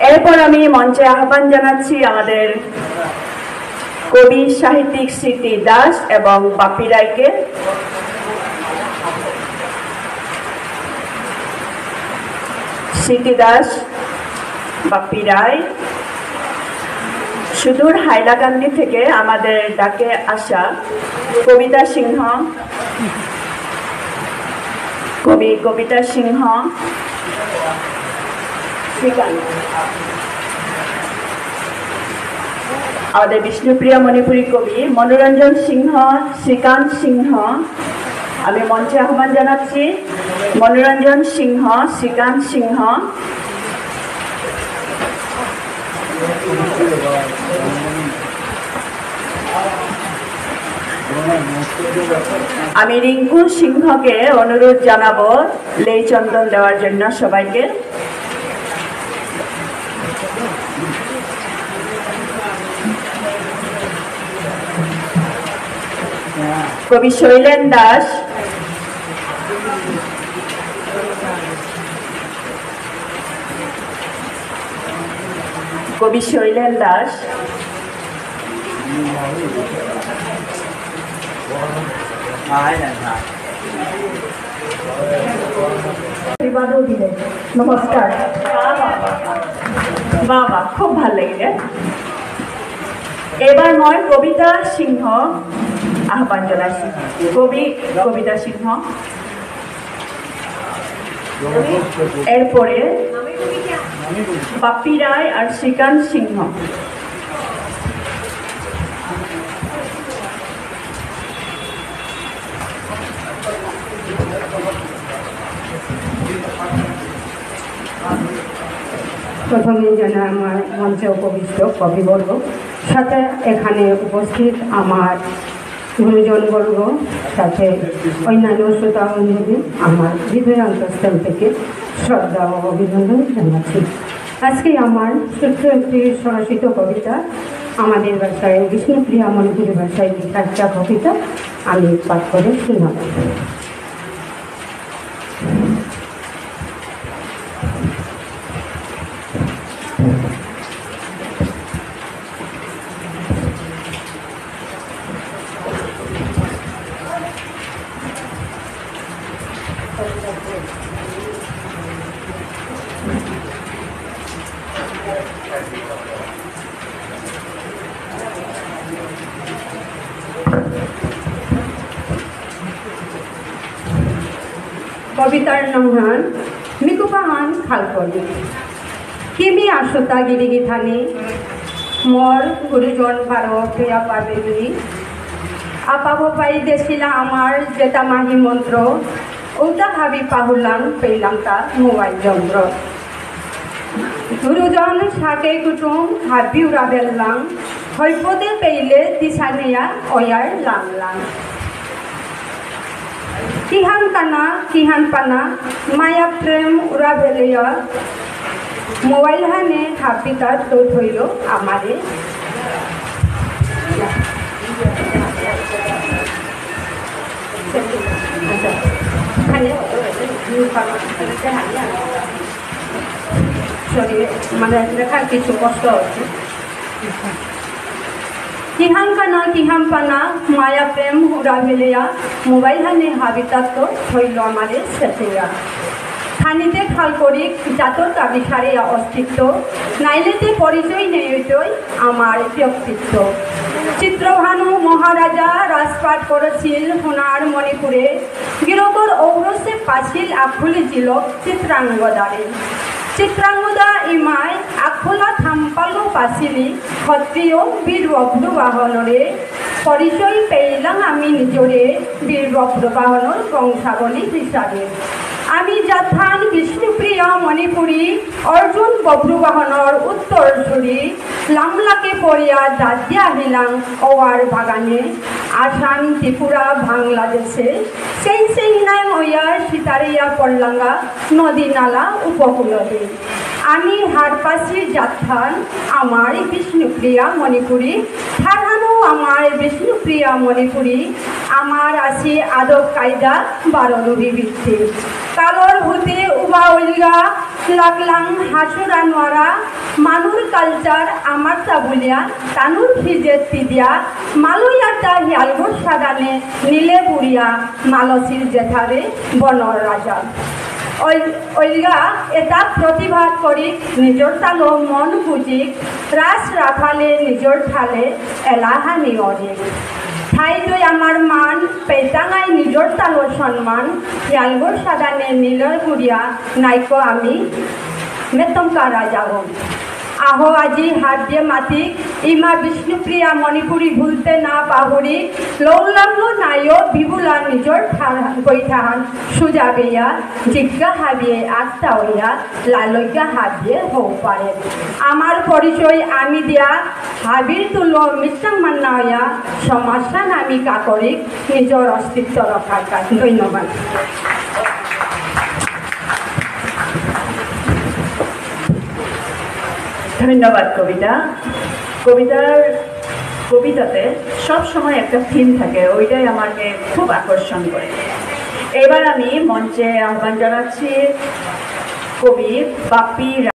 এরপর আমি মঞ্চে আহ্বান জানাচ্ছি আমাদের কবি সাহিত্যিক স্মৃতি দাস এবং বাপ্পি রায়কে। স্মৃতি দাস, বাপ্পি রায় সুদূর হাইলাকান্দি থেকে আমাদের ডাকে আসা কবিতা সিংহ, কবি কবিতা সিংহ, আমাদের বিষ্ণুপ্রিয়া মণিপুরী কবি মনোরঞ্জন সিংহ, শ্রীকান্ত সিংহ। আমি মঞ্চে আহ্বান জানাচ্ছি মনোরঞ্জন সিংহ, শ্রীকান্ত সিংহ। আমি রিঙ্কু সিংহকে অনুরোধ জানাবো লেই চন্দন দেওয়ার জন্য সবাইকে। কবি শৈলেন দাস, কবি শৈলেন দাস, নমস্কার। বাবা খুব ভাল লাগিলে। এবার মই কবিতা সিংহ আহ্বান জানাচ্ছি। কবি কবিতা সিংহ, এরপরে বাপ্পি রায় আর শ্রীকান্ত সিংহ। প্রথমে জানা আমার মঞ্চে উপবিষ্ট কবিবর্গ, সাথে এখানে উপস্থিত আমার গুরুজনবর্গ, সাথে অন্যান্য শ্রোতা বন্ধুদের আমার হৃদয় অন্তঃস্থল থেকে শ্রদ্ধা ও অভিনন্দন জানাচ্ছি। আজকে আমার ছোট্ট একটি স্বরচিত কবিতা, আমাদের ভাষায় বিষ্ণুপ্রিয়া মণিপুরী ভাষায় লেখা একটা কবিতা আমি পাঠ করে শোনাব। কবিতার নাম মিকুপাহান খালপলি। কিমি আসতা গিরিগি থানি মর গুরুজন ভারত প্রিয়া পাবেলি আপাব পাই দেখিলা আমার যেটা মাহি মন্ত্র ওটা ভাবি পাহুলাম পেলাম তা মোবাইল যন্ত্র। গুরুজন সাকে কুটুম হাবি উড়া বেললাম হৈপদে পেইলে দিশানিয়া অয়ার লাংলাং। কিহান কানা কিহান পানা মায়া প্রেম উড়া বেলিয়া মোবাইল হানে হাপিতার তো ধইল আমারে। মানে লেখার কিছু কষ্ট হচ্ছে। কিহান কানা কিহান পানা মায়া প্রেম উড়া ভেলিয়া মোবাইল হানে হাবিতাত হইল আমারে সেথেয়া। খানিতে খাল করি জাতর কাবি সারিয়া অস্তিত্ব নাইলেতে পরিচয় নেইতই আমার ব্যক্তিত্ব। চিত্রভানু মহারাজা রাজপাট করেছিল সোনার মণিপুরে গিরকর ঔরসে পাছিল আখুলি ছিল চিত্রাঙ্গদারে। চিত্রাঙ্গদা ইমাই আখোলা থাম্পালো পাছিলি ক্ষত্রিয় বীর বব্রবাহনরে পরিচয় পেইলাম আমি নিজরে বীর বব্রবাহনর বংশাবলী হিসাবে। আমি যাথান বিষ্ণুপ্রিয়া মণিপুরী অর্জুন বব্রবাহনর উত্তরসূরি লামলাকে পড়িয়া দাদিয়া আহিলাম ওয়ার বাগানে আসাম ত্রিপুরা বাংলাদেশে সেই সেই নাম হইয়া সীতারিয়া পড়লাঙ্গা নদী নালা উপকূলতে। আমি হারপাশি যাত্রান আমার বিষ্ণুপ্রিয়া মণিপুরী ঠাহানো আমার বিষ্ণুপ্রিয়া মণিপুরী আমার আসি আদব কায়দা বারণবী বৃত্তি। কালর হুতে উবা উলগা লাগলাং হাসুরা নোয়ারা মানুর কালচার আমার চাবুলিয়া তানুর ফিজের তিদিয়া মালয়াটা হিয়ালগোর সাদানে নীলে বুড়িয়া মালসির জেঠারে বনর রাজা ওইগা এটা প্রতিবাদ করি নিজর তালো মন বুঝিক রাস রাখালে নিজর ঠালে এলাহানি অনেক ঠাই দই আমার মান পেতাঙাই নিজর তালো সম্মান হিয়ালগোর সাদানে নীলর বুড়িয়া নাইক আমি মেতমকা রাজা হন আহো আজি হাত দিয়ে মাতিক ইমা বিষ্ণুপ্রিয়া মণিপুরী ভুলতে না পাহরি লৌলাম্য নাইও বিবুলা নিজর বৈঠাহান সুজা বেয়া জিজ্ঞা হাবিয়ে আত্মা হইয়া লালজ্ঞা হাবিয়ে হও পারে আমার পরিচয় আমি দিয়া হাবির তুলো মিশ্রাং মান্না হইয়া সমস্যা নামি কাকরিক নিজর অস্তিত্ব রক্ষার কাজ ধন্যবাদ। ধন্যবাদ কবিতা। কবিতাতে সব সময় একটা থিম থাকে, ওইটাই আমাকে খুব আকর্ষণ করে। এবার আমি মঞ্চে আহ্বান জানাচ্ছি কবি বাপ্পি